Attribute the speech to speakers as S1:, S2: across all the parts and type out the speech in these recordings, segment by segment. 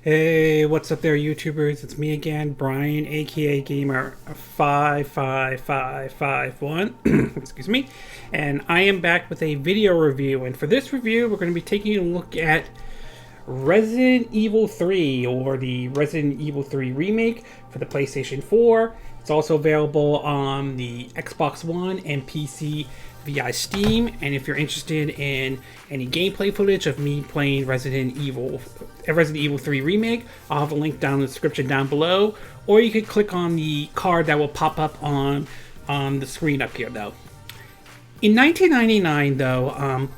S1: Hey, what's up there, YouTubers? It's me again, Brian, aka Gamer55551. Excuse me. And I am back with a video review. And for this review, we're going to be taking a look at Resident Evil 3, or the Resident Evil 3 remake for the PlayStation 4. It's also available on the Xbox One and PC via Steam. And if you're interested in any gameplay footage of me playing Resident Evil 3 remake, I'll have a link down in the description down below, or you can click on the card that will pop up on the screen up here though. In 1999 though,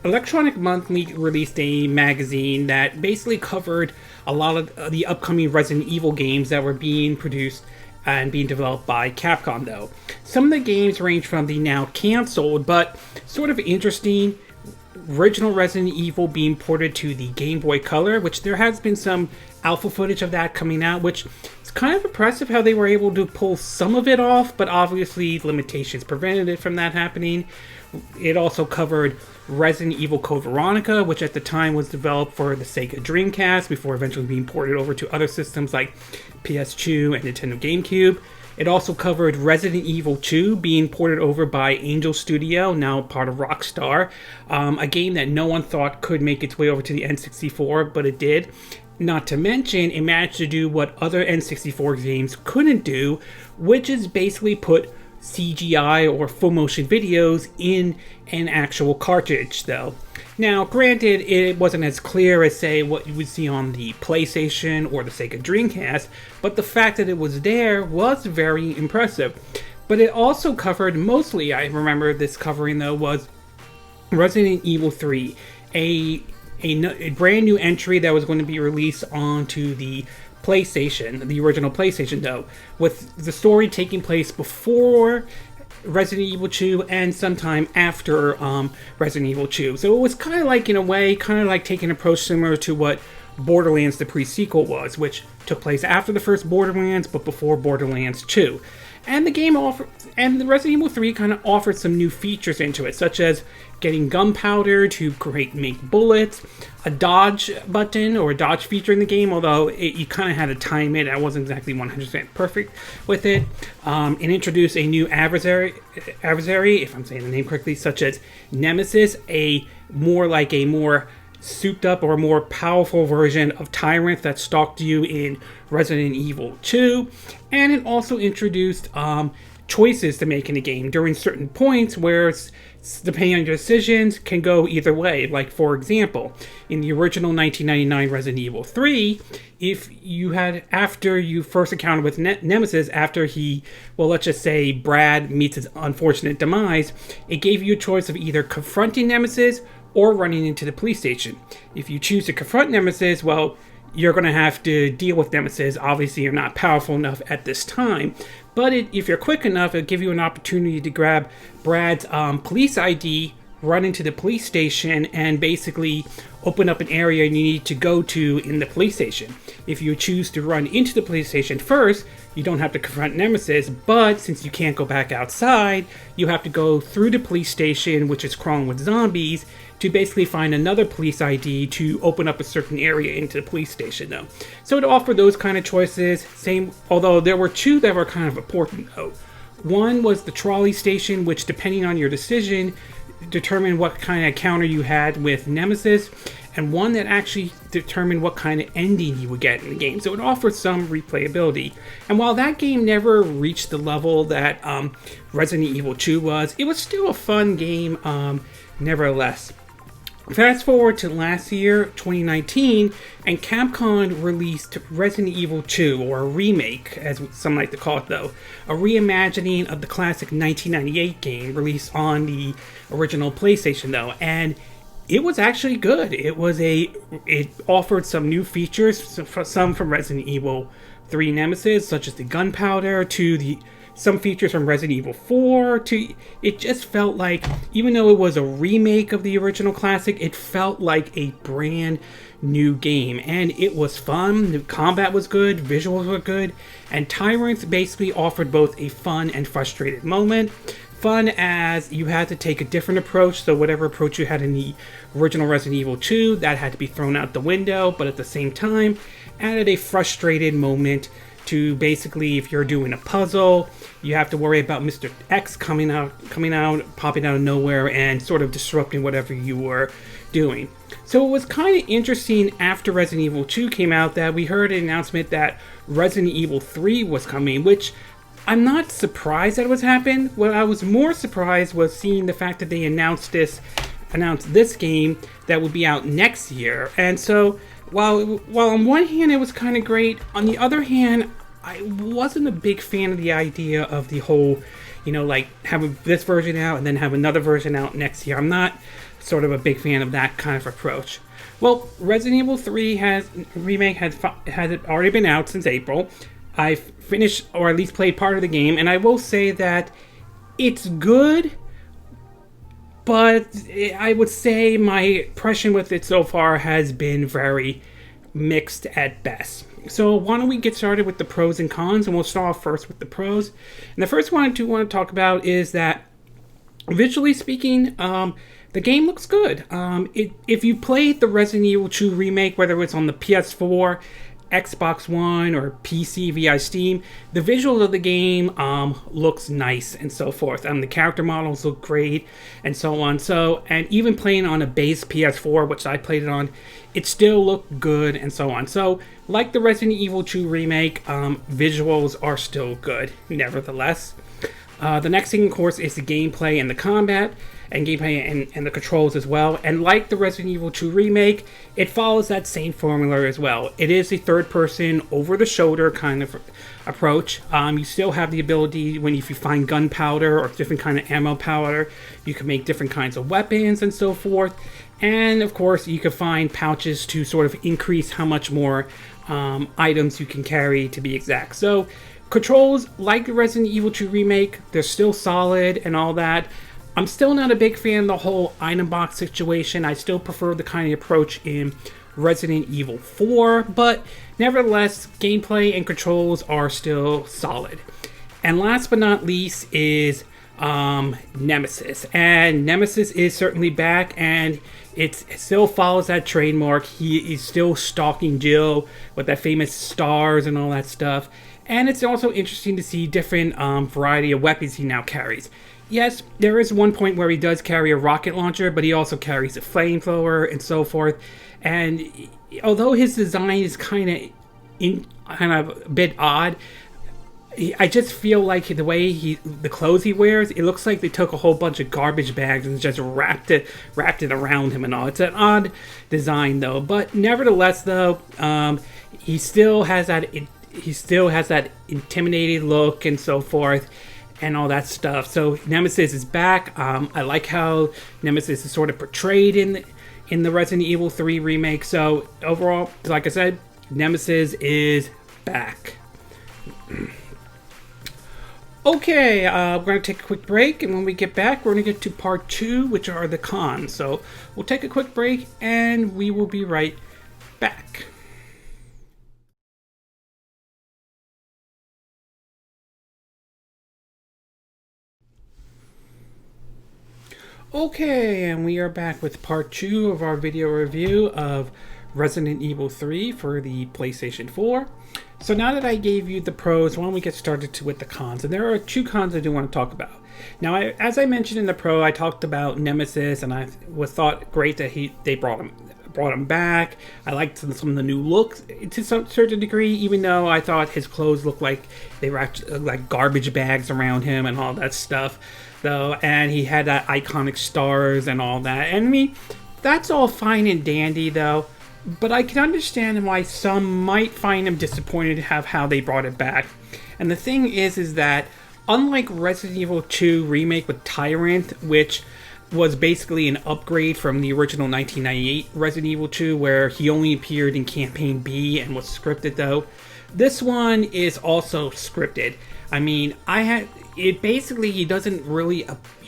S1: Electronic Monthly released a magazine that basically covered a lot of the upcoming Resident Evil games that were being produced and being developed by Capcom though. Some of the games range from the now cancelled but sort of interesting original Resident Evil being ported to the Game Boy Color, which there has been some alpha footage of that coming out, which is kind of impressive how they were able to pull some of it off, but obviously limitations prevented it from that happening. It also covered Resident Evil Code Veronica, which at the time was developed for the Sega Dreamcast before eventually being ported over to other systems like PS2 and Nintendo GameCube. It also covered Resident Evil 2 being ported over by Aulx Studio, now part of Rockstar, a game that no one thought could make its way over to the N64, but it did. Not to mention, it managed to do what other N64 games couldn't do, which is basically put CGI or full motion videos in an actual cartridge though. Now granted, it wasn't as clear as say what you would see on the PlayStation or the Sega Dreamcast, but the fact that it was there was very impressive. But it also covered, mostly I remember this covering though, was Resident Evil 3, a brand new entry that was going to be released onto the PlayStation, the original PlayStation though, with the story taking place before Resident Evil 2 and sometime after Resident Evil 2. So it was kind of like, in a way, kind of like taking an approach similar to what Borderlands the pre-sequel was, which took place after the first Borderlands but before Borderlands 2. And the game the Resident Evil 3 kind of offered some new features into it, such as getting gunpowder to make bullets, a dodge button or a dodge feature in the game, although you kind of had to time it. I wasn't exactly 100% perfect with it. It introduced a new adversary, if I'm saying the name correctly, such as Nemesis, a more souped up or more powerful version of Tyrant that stalked you in Resident Evil 2. And it also introduced choices to make in the game during certain points where depending on your decisions can go either way. Like for example, in the original 1999 Resident Evil 3, if you had, after you first encountered with Nemesis, after he, well, let's just say Brad meets his unfortunate demise, it gave you a choice of either confronting Nemesis or running into the police station. If you choose to confront Nemesis, well, you're going to have to deal with Nemesis. Obviously, you're not powerful enough at this time. But if you're quick enough, it'll give you an opportunity to grab Brad's police ID, run into the police station, and basically open up an area you need to go to in the police station. If you choose to run into the police station first, you don't have to confront Nemesis, but since you can't go back outside, you have to go through the police station, which is crawling with zombies, to basically find another police ID to open up a certain area into the police station though. So it offered those kind of choices, although there were two that were kind of important though. One was the trolley station, which depending on your decision, determined what kind of encounter you had with Nemesis, and one that actually determined what kind of ending you would get in the game. So it offered some replayability. And while that game never reached the level that Resident Evil 2 was, it was still a fun game nevertheless. Fast forward to last year, 2019, and Capcom released Resident Evil 2, or a remake, as some like to call it though, a reimagining of the classic 1998 game released on the original PlayStation though, and it was actually good. It offered some new features, some from Resident Evil 3 Nemesis, such as the gunpowder, to some features from Resident Evil 4, it just felt like, even though it was a remake of the original classic, it felt like a brand new game, and it was fun. The combat was good, visuals were good, and Tyrants basically offered both a fun and frustrated moment. fun as you had to take a different approach. So whatever approach you had in the original Resident Evil 2, that had to be thrown out the window, but at the same time added a frustrated moment to basically, if you're doing a puzzle, you have to worry about Mr. X coming out, popping out of nowhere and sort of disrupting whatever you were doing. So it was kind of interesting after Resident Evil 2 came out that we heard an announcement that Resident Evil 3 was coming, which I'm not surprised that it was happening. What I was more surprised was seeing the fact that they announced this game that would be out next year. And so while on one hand it was kind of great, on the other hand, I wasn't a big fan of the idea of the whole, like having this version out and then have another version out next year. I'm not sort of a big fan of that kind of approach. Well, Resident Evil 3 remake has already been out since April. I've finished, or at least played part of the game, and I will say that it's good, but I would say my impression with it so far has been very mixed at best. So why don't we get started with the pros and cons, and we'll start off first with the pros. And the first one I do want to talk about is that, visually speaking, the game looks good. If you played the Resident Evil 2 remake, whether it's on the PS4, Xbox One, or PC via Steam, the visuals of the game looks nice and so forth. The character models look great and so on. So, and even playing on a base PS4, which I played it on, it still looked good and so on. So, like the Resident Evil 2 remake, visuals are still good, nevertheless. The next thing, of course, is the gameplay and the combat, and gameplay and the controls as well. And like the Resident Evil 2 remake, it follows that same formula as well. It is a third-person, over-the-shoulder kind of approach. You still have the ability, if you find gunpowder or different kind of ammo powder, you can make different kinds of weapons and so forth. And of course, you can find pouches to sort of increase how much more items you can carry, to be exact. So, controls, like the Resident Evil 2 remake, they're still solid and all that. I'm still not a big fan of the whole item box situation. I still prefer the kind of approach in Resident Evil 4, but nevertheless, gameplay and controls are still solid. And last but not least is Nemesis. And Nemesis is certainly back, and it still follows that trademark. He is still stalking Jill with that famous stars and all that stuff. And it's also interesting to see different variety of weapons he now carries. Yes, there is one point where he does carry a rocket launcher, but he also carries a flamethrower and so forth. And although his design is kind of a bit odd, I just feel like the way the clothes he wears, it looks like they took a whole bunch of garbage bags and just wrapped it around him and all. It's an odd design though, but nevertheless though, he still has that intimidating look and so forth and all that stuff. So Nemesis is back. I like how Nemesis is sort of portrayed in the Resident Evil 3 remake. So overall, like I said, Nemesis is back. Okay, we're going to take a quick break, and when we get back, we're going to get to part 2, which are the cons. So we'll take a quick break, and we will be right back. Okay, and we are back with part 2 of our video review of Resident Evil 3 for the PlayStation 4. So now that I gave you the pros, why don't we get started with the cons? And there are 2 cons I do want to talk about. Now, as I mentioned in the pro, I talked about Nemesis, and I thought great that they brought him back. I liked some of the new looks to some certain degree, even though I thought his clothes looked like they wrapped like garbage bags around him and all that stuff. Though, and he had that iconic stars and all that. And I mean, that's all fine and dandy though, but I can understand why some might find him disappointed to have how they brought it back. And the thing is that unlike Resident Evil 2 remake with Tyrant, which was basically an upgrade from the original 1998 Resident Evil 2, where he only appeared in Campaign B and was scripted though, this one is also scripted. I mean, he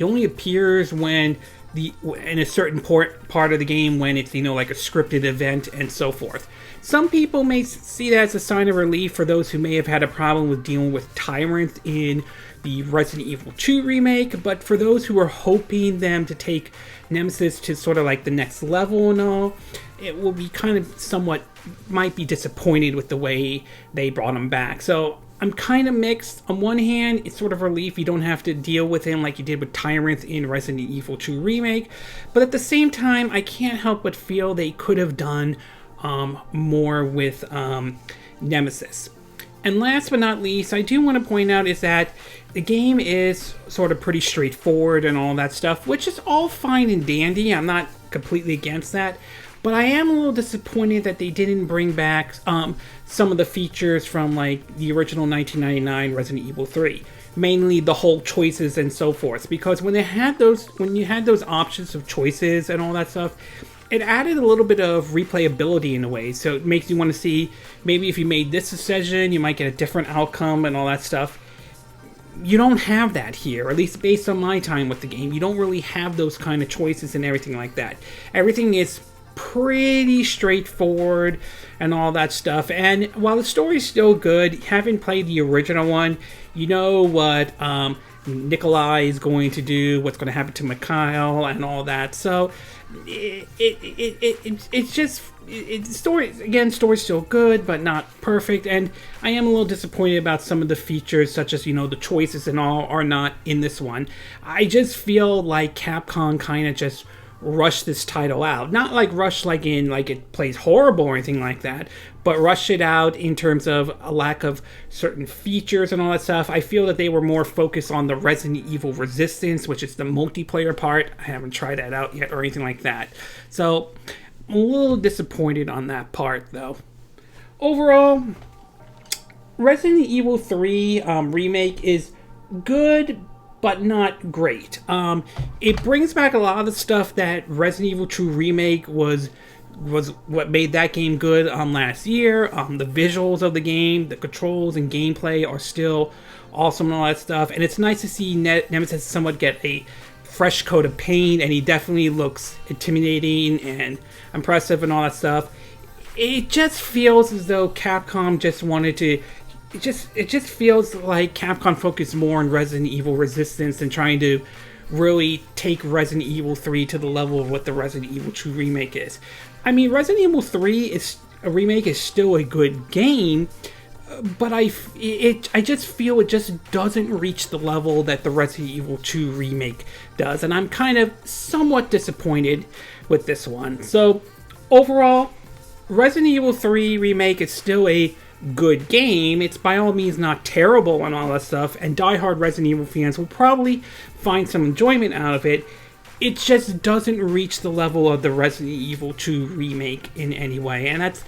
S1: only appears when in a certain part of the game when it's, you know, like a scripted event and so forth. Some people may see that as a sign of relief for those who may have had a problem with dealing with tyrants in the Resident Evil 2 remake, but for those who are hoping them to take Nemesis to sort of like the next level and all, it will be kind of somewhat, might be disappointed with the way they brought him back. So I'm kind of mixed. On one hand, it's sort of a relief you don't have to deal with him like you did with tyrants in Resident Evil 2 remake, but at the same time, I can't help but feel they could have done more with Nemesis. And last but not least, I do want to point out is that the game is sort of pretty straightforward and all that stuff, which is all fine and dandy. I'm not completely against that, but I am a little disappointed that they didn't bring back some of the features from like the original 1999 Resident Evil 3, mainly the whole choices and so forth. Because when you had those options of choices and all that stuff, it added a little bit of replayability in a way. So it makes you want to see maybe if you made this decision, you might get a different outcome and all that stuff. You don't have that here, at least based on my time with the game. You don't really have those kind of choices and everything like that. Everything is pretty straightforward and all that stuff. And while the story's still good, having played the original one, you know what Nikolai is going to do, what's going to happen to Mikhail and all that. So it's just story's still good, but not perfect. And I am a little disappointed about some of the features, such as, you know, the choices and all are not in this one. I just feel like Capcom kind of just rush this title out. Not like rush like in like it plays horrible or anything like that, but rush it out in terms of a lack of certain features and all that stuff. I feel that they were more focused on the Resident Evil Resistance, which is the multiplayer part. I haven't tried that out yet or anything like that. So I'm a little disappointed on that part though. Overall, Resident Evil 3 remake is good, but not great. It brings back a lot of the stuff that Resident Evil 2 remake was what made that game good last year. The visuals of the game, the controls and gameplay are still awesome and all that stuff. And it's nice to see Nemesis somewhat get a fresh coat of paint, and he definitely looks intimidating and impressive and all that stuff. It just feels as though Capcom just wanted to It just feels like Capcom focused more on Resident Evil Resistance than trying to really take Resident Evil 3 to the level of what the Resident Evil 2 remake is. I mean, Resident Evil 3 remake is still a good game, but I just feel it just doesn't reach the level that the Resident Evil 2 remake does, and I'm kind of somewhat disappointed with this one. So overall, Resident Evil 3 remake is still a good game. It's by all means not terrible and all that stuff, and diehard Resident Evil fans will probably find some enjoyment out of it. It just doesn't reach the level of the Resident Evil 2 remake in any way, and that's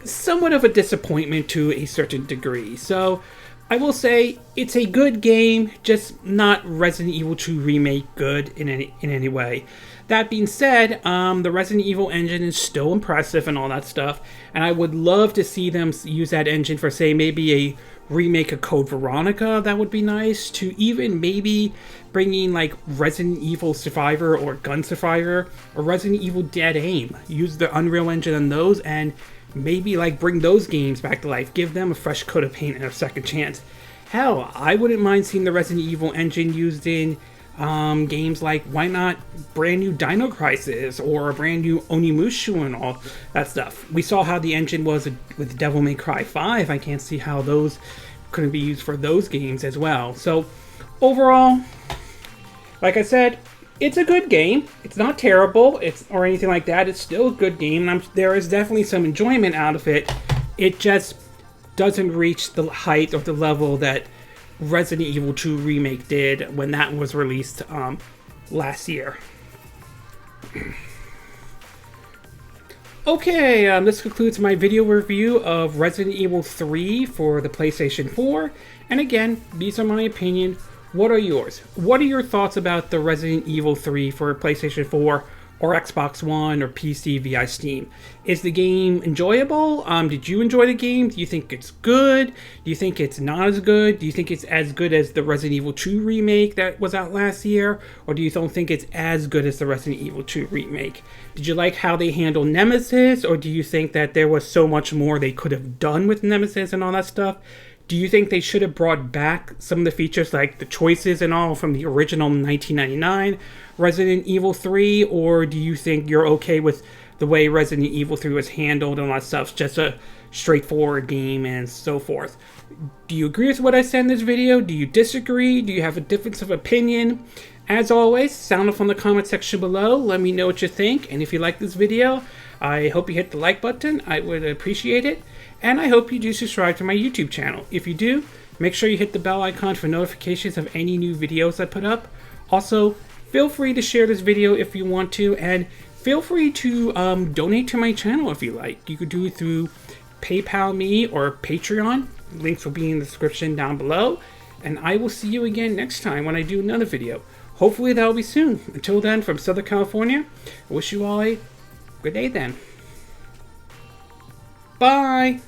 S1: somewhat of a disappointment to a certain degree. So I will say it's a good game, just not Resident Evil 2 remake good in any way. That being said, the Resident Evil engine is still impressive and all that stuff, and I would love to see them use that engine for, say, maybe a remake of Code Veronica. That would be nice. To even maybe bringing like Resident Evil Survivor or Gun Survivor or Resident Evil Dead Aim. Use the Unreal Engine on those and maybe like bring those games back to life. Give them a fresh coat of paint and a second chance. Hell, I wouldn't mind seeing the Resident Evil engine used in games like, why not brand new Dino Crisis or a brand new Onimusha and all that stuff. We saw how the engine was with Devil May Cry 5. I can't see how those couldn't be used for those games as well. So overall, like I said, it's a good game. It's not terrible or anything like that. It's still a good game, and there is definitely some enjoyment out of it. It just doesn't reach the height or the level that Resident Evil 2 Remake did when that was released last year. Okay, this concludes my video review of Resident Evil 3 for the PlayStation 4. And again, these are my opinion. What are yours? What are your thoughts about the Resident Evil 3 for PlayStation 4 or Xbox One or PC via Steam. Is the game enjoyable? Did you enjoy the game? Do you think it's good? Do you think it's not as good? Do you think it's as good as the Resident Evil 2 remake that was out last year? Or do you don't think it's as good as the Resident Evil 2 remake? Did you like how they handled Nemesis? Or do you think that there was so much more they could have done with Nemesis and all that stuff? Do you think they should have brought back some of the features like the choices and all from the original 1999 Resident Evil 3? Or do you think you're okay with the way Resident Evil 3 was handled and all that stuff? Just a straightforward game and so forth. Do you agree with what I said in this video? Do you disagree? Do you have a difference of opinion? As always, sound off on the comment section below. Let me know what you think. And if you like this video, I hope you hit the like button. I would appreciate it. And I hope you do subscribe to my YouTube channel. If you do, make sure you hit the bell icon for notifications of any new videos I put up. Also, feel free to share this video if you want to, and feel free to donate to my channel if you like. You could do it through PayPal me or Patreon. Links will be in the description down below. And I will see you again next time when I do another video. Hopefully that'll be soon. Until then, from Southern California, I wish you all a good day then. Bye!